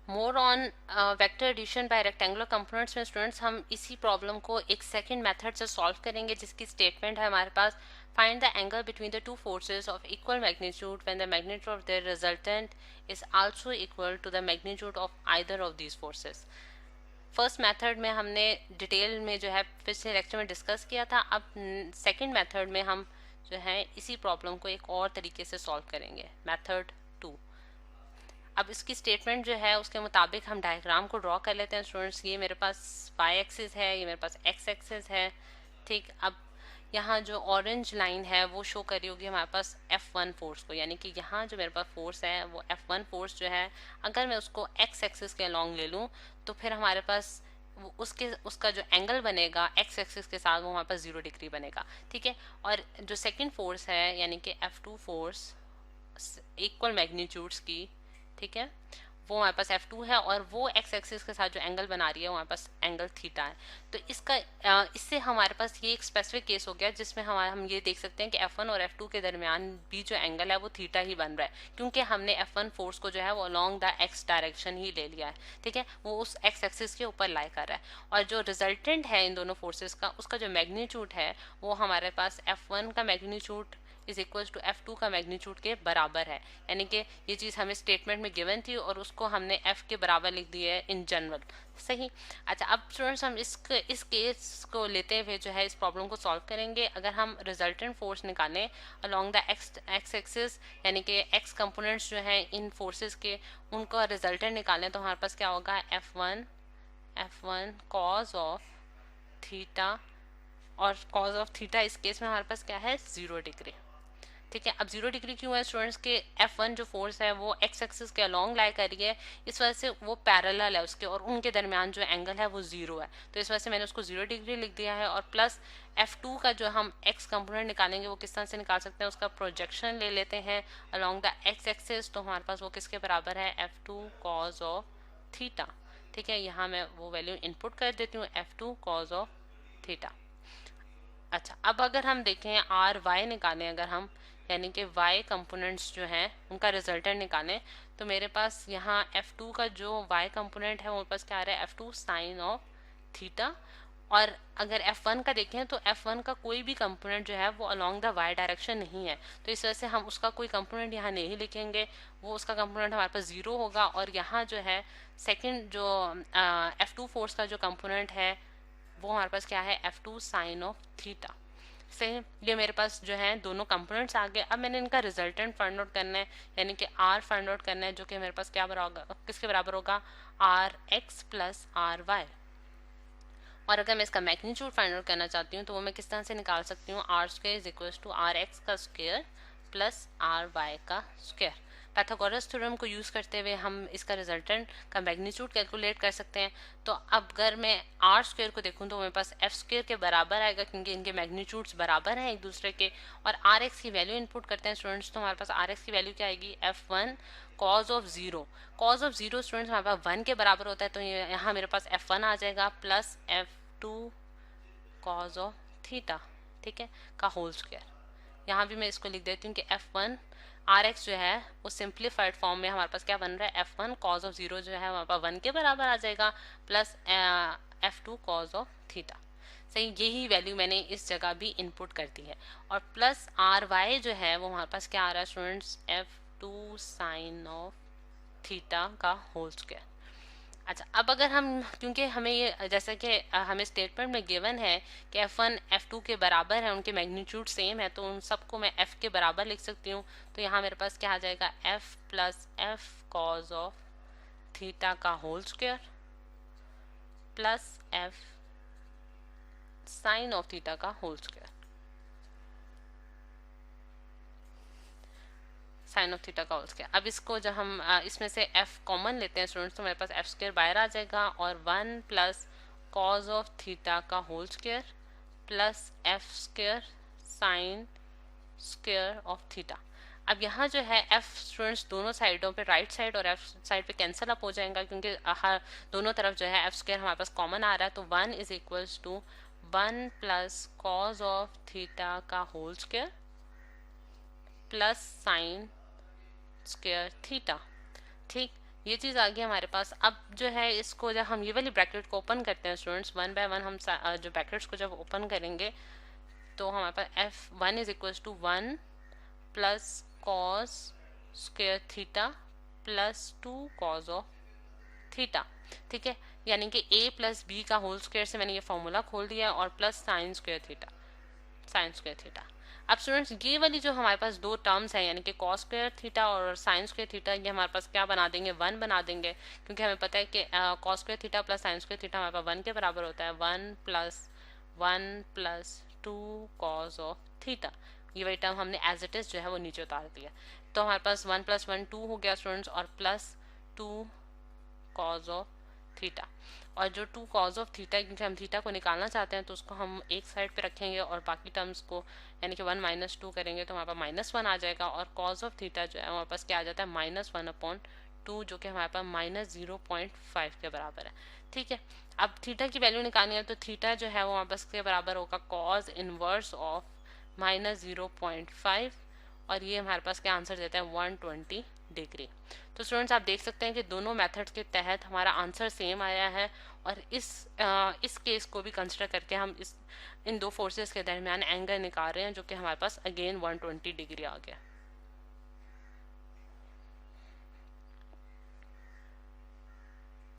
More on vector addition by rectangular components में students हम इसी प्रॉब्लम को एक सेकंड मेथड से सॉल्व करेंगे, जिसकी स्टेटमेंट है हमारे पास find the angle between the two forces of equal magnitude when the magnitude of the resultant is also equal to the magnitude of either of these forces. First method में हमने detail में जो है पिछले lecture में discuss किया था। अब सेकंड मेथड में हम जो है इसी प्रॉब्लम को एक और तरीके से सॉल्व करेंगे, मेथड 2। अब इसकी स्टेटमेंट जो है उसके मुताबिक हम डायग्राम को ड्रॉ कर लेते हैं स्टूडेंट्स। ये मेरे पास वाई एक्सिस है, ये मेरे पास एक्स एक्सिस है। ठीक, अब यहाँ जो ऑरेंज लाइन है वो शो कर रही होगी हमारे पास F1 फोर्स को, यानी कि यहाँ जो मेरे पास फोर्स है वो F1 फोर्स जो है, अगर मैं उसको एक्स एक्सिस के अलॉन्ग ले लूँ तो फिर हमारे पास उसका जो एंगल बनेगा एक्स एक्सिस के साथ वो हमारे पास 0 डिग्री बनेगा। ठीक है, और जो सेकंड फोर्स है यानी कि F2 फोर्स इक्वल मैग्नीट्यूड्स की, ठीक है, वो हमारे पास F2 है और वो एक्स एक्सिस के साथ जो एंगल बना रही है वो हमारे पास एंगल थीटा है। तो इससे हमारे पास ये एक स्पेसिफिक केस हो गया जिसमें हम ये देख सकते हैं कि F1 और F2 के दरमियान भी जो एंगल है वो थीटा ही बन रहा है, क्योंकि हमने F1 फोर्स को जो है वो अलोंग द एक्स डायरेक्शन ही ले लिया है। ठीक है, वो उस एक्स एक्सिस के ऊपर लाई कर रहा है, और जो रिजल्टेंट है इन दोनों फोर्सेस का, उसका जो मैग्नीट्यूड है वो हमारे पास F1 का magnitude is equal to F2 का मैग्नीट्यूड के बराबर है। यानी कि ये चीज़ हमें स्टेटमेंट में गिवन थी और उसको हमने F के बराबर लिख दिया है इन जनरल। सही। अच्छा, अब स्टूडेंट्स हम इस केस को लेते हुए जो है इस प्रॉब्लम को सॉल्व करेंगे। अगर हम रिजल्टेंट फोर्स निकालें अलोंग द एक्स एक्सिस, यानी कि एक्स कंपोनेंट्स जो हैं इन फोर्सेस के, उनका रिजल्टेंट निकालें तो हमारे पास क्या होगा, F1 कॉज ऑफ थीटा, और कॉज ऑफ थीटा इस केस में हमारे पास क्या है, 0 डिग्री। ठीक है, अब 0 डिग्री क्यों है स्टूडेंट्स के, F1 जो फोर्स है वो एक्स एक्सिस के अलोंग लाई कर रही है, इस वजह से वो पैरेलल है उसके, और उनके दरमियान जो एंगल है वो 0 है, तो इस वजह से मैंने उसको 0 डिग्री लिख दिया है। और प्लस F2 का जो हम एक्स कंपोनेंट निकालेंगे वो किस तरह से निकाल सकते हैं, उसका प्रोजेक्शन ले लेते हैं अलोंग द एक्स एक्सिस, तो हमारे पास वो किसके बराबर है, F2 कॉज ऑफ थीटा। ठीक है, यहाँ मैं वो वैल्यू इनपुट कर देती हूँ, F2 कॉज ऑफ थीटा। अच्छा, अब अगर हम देखें आर वाई निकालें, अगर हम यानी कि वाई कंपोनेंट्स जो हैं उनका रिजल्टेंट निकालें, तो मेरे पास यहाँ F2 का जो वाई कंपोनेंट है वो मेरे पास क्या आ रहा है, F2 साइन ऑफ थीटा। और अगर F1 का देखें तो F1 का कोई भी कंपोनेंट जो है वो अलोंग द वाई डायरेक्शन नहीं है, तो इस वजह से हम उसका कोई कंपोनेंट यहाँ नहीं लिखेंगे, वो उसका कंपोनेंट हमारे पास 0 होगा। और यहाँ जो है सेकेंड जो F2 फोर्स का जो कंपोनेंट है वो हमारे पास क्या है, F2 साइन ऑफ थीटा। सही, ये मेरे पास जो है दोनों कंपोनेंट्स आ गए। अब मैंने इनका रिजल्टेंट फाइंड आउट करना है, यानी कि R फाइंड आउट करना है, जो कि मेरे पास क्या बराबर होगा, किसके बराबर होगा, RX प्लस RY। और अगर मैं इसका मैग्नीट्यूड फाइंड आउट करना चाहती हूँ तो वो मैं किस तरह से निकाल सकती हूँ, r square is equal to RX का स्क्वायर प्लस RY का स्क्वायर। पाइथागोरस थ्योरम को यूज़ करते हुए हम इसका रिजल्टेंट का मैग्नीट्यूड कैलकुलेट कर सकते हैं। तो अब अगर मैं आर स्क्वायर को देखूँ तो मेरे पास एफ स्क्वायर के बराबर आएगा, क्योंकि इनके मैग्नीट्यूड्स बराबर हैं एक दूसरे के। और आर एक्स की वैल्यू इनपुट करते हैं स्टूडेंट्स, तो हमारे पास आर एक्स की वैल्यू क्या आएगी, F1 cause of 0। Cause of 0 students हमारे पास 1 के बराबर होता है, तो यहाँ मेरे पास F1 आ जाएगा plus F2 cause of theta, ठीक है, का होल स्क्वायर। यहाँ भी मैं इसको लिख देती हूँ कि F1 RX जो है वो सिंप्लीफाइड फॉर्म में हमारे पास क्या बन रहा है, F1 कॉज ऑफ 0 जो है हमारे पास 1 के बराबर आ जाएगा plus F2 cause of theta. सही, यही वैल्यू मैंने इस जगह भी इनपुट कर दी है। और प्लस RY जो है वो हमारे पास क्या आ रहा है students, F2 sine of theta का होल स्क्वायर। अच्छा, अब अगर हम, क्योंकि हमें ये जैसा कि हमें स्टेटमेंट में गिवन है कि F1 F2 के बराबर है, उनके मैग्नीट्यूड सेम है, तो उन सबको मैं F के बराबर लिख सकती हूँ। तो यहाँ मेरे पास क्या आ जाएगा, F plus F cos of theta का whole square plus F sine of theta का whole square, sine of theta का होल स्क्वायर। अब इसको जब हम इसमें से F कॉमन लेते हैं स्टूडेंट्स, तो मेरे पास F स्क्वायर बाहर आ जाएगा और 1 प्लस कॉज ऑफ थीटा का whole square plus F square sine square of theta. अब यहाँ जो है F स्टूडेंट्स दोनों साइडों पे, राइट साइड और F साइड पे कैंसिल अप हो जाएगा, क्योंकि दोनों तरफ जो है F स्क्वायर हमारे पास कॉमन आ रहा है। तो 1 is equals to 1 plus cos of theta का whole square plus sine square theta. ठीक, ये चीज़ आ गई हमारे पास। अब जो है इसको जब हम ये वाली ब्रैकेट को ओपन करते हैं स्टूडेंट्स, वन बाय वन हम जो ब्रैकेट्स को जब ओपन करेंगे तो हमारे पास F1 is equal to 1 plus cos square theta plus 2 cos of theta. ठीक है, यानी कि a प्लस बी का होल स्क्वायर से मैंने ये फॉर्मूला खोल दिया और plus sine square theta, sine square theta. अब स्टूडेंट्स ये वाली जो हमारे पास दो टर्म्स है यानी कि कॉस स्क्वायर थीटा और साइन स्क्वायर थीटा, ये हमारे पास क्या बना देंगे, वन बना देंगे, क्योंकि हमें पता है कि cos square theta plus sine square theta हमारे पास वन के बराबर होता है, one plus two cos of theta. ये वही टर्म हमने एज इट इज जो है वो नीचे उतार दिया। तो हमारे पास वन प्लस वन टू हो गया स्टूडेंट्स, और plus two cause of theta. और जो टू कॉज ऑफ थीटा, क्योंकि हम थीटा को निकालना चाहते हैं तो उसको हम एक साइड पे रखेंगे और बाकी टर्म्स को यानी कि वन माइनस टू करेंगे तो हमारे पास माइनस वन आ जाएगा, और कॉज ऑफ थीटा जो है हमारे पास क्या आ जाता है, माइनस वन अपॉन टू, जो कि हमारे पास माइनस 0.5 के बराबर है। ठीक है, अब थीटा की वैल्यू निकालनी है तो थीटा जो है वो हमारे पास के बराबर होगा कॉज इनवर्स ऑफ माइनस 0.5, और ये हमारे पास क्या आंसर देता है 120 डिग्री। तो स्टूडेंट्स आप देख सकते हैं कि दोनों मेथड्स के तहत हमारा आंसर सेम आया है, और इस केस को भी कंसिडर करके हम इन दो फोर्सेस के दरमियान एंगल निकाल रहे हैं, जो कि हमारे पास अगेन 120 डिग्री आ गया।